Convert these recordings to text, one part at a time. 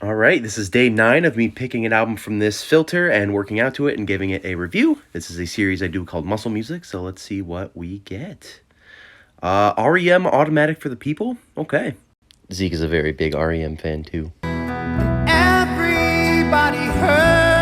All right, this is day 9 of me picking an album from this filter and working out to it and giving it a review. This is a series I do called Muscle Music, so let's see what we get. R.E.M. Automatic for the People? Okay. Zeke is a very big R.E.M. fan, too. Everybody hurts.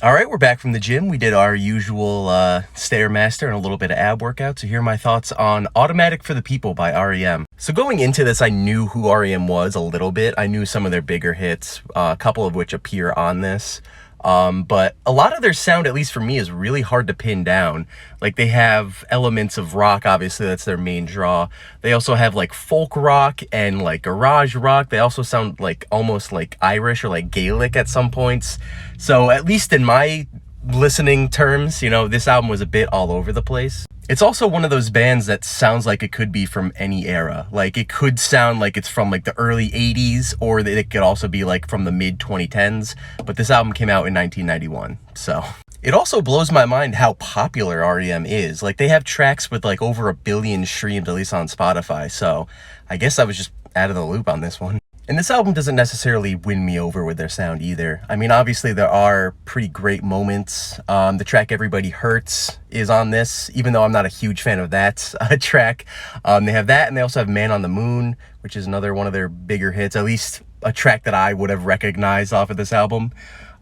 All right, we're back from the gym. We did our usual Stairmaster and a little bit of ab workout. So here are my thoughts on Automatic for the People by R.E.M. So going into this, I knew who R.E.M. was a little bit. I knew some of their bigger hits, a couple of which appear on this. But a lot of their sound, at least for me, is really hard to pin down. Like, they have elements of rock, obviously, that's their main draw. They also have like folk rock and like garage rock. They also sound like almost like Irish or like Gaelic at some points. So at least in my listening terms, you know, this album was a bit all over the place. It's also one of those bands that sounds like it could be from any era. Like, it could sound like it's from like the early 80s, or that it could also be like from the mid 2010s. But this album came out in 1991, so. It also blows my mind how popular R.E.M. is. Like, they have tracks with like over 1 billion streams, at least on Spotify. So I guess I was just out of the loop on this one. And this album doesn't necessarily win me over with their sound either. I mean, obviously there are pretty great moments. The track Everybody Hurts is on this, even though I'm not a huge fan of that track. They have that, and they also have Man on the Moon, which is another one of their bigger hits, at least a track that I would have recognized off of this album.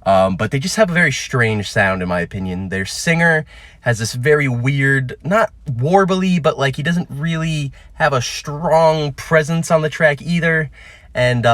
But they just have a very strange sound, in my opinion. Their singer has this very weird, not warbly, but like he doesn't really have a strong presence on the track either. And,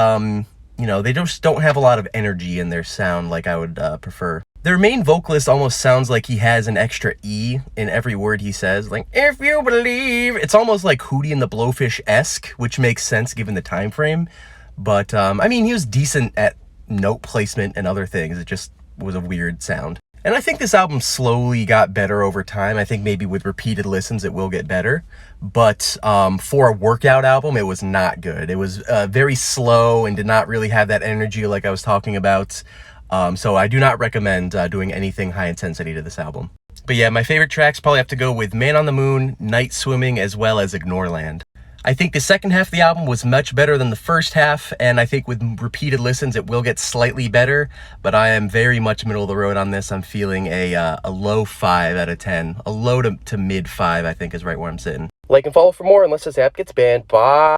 you know, they just don't have a lot of energy in their sound like I would prefer. Their main vocalist almost sounds like he has an extra E in every word he says. Like, if you believe. It's almost like Hootie and the Blowfish-esque, which makes sense given the time frame. But, I mean, he was decent at note placement and other things. It just was a weird sound. And I think this album slowly got better over time. I think maybe with repeated listens it will get better. But for a workout album, it was not good. It was very slow and did not really have that energy like I was talking about. So I do not recommend doing anything high intensity to this album. But yeah, my favorite tracks probably have to go with Man on the Moon, Night Swimming, as well as Ignoreland. I think the second half of the album was much better than the first half, and I think with repeated listens it will get slightly better, but I am very much middle of the road on this. I'm feeling a low 5 out of 10. A low to mid 5, I think, is right where I'm sitting. Like and follow for more unless this app gets banned. Bye!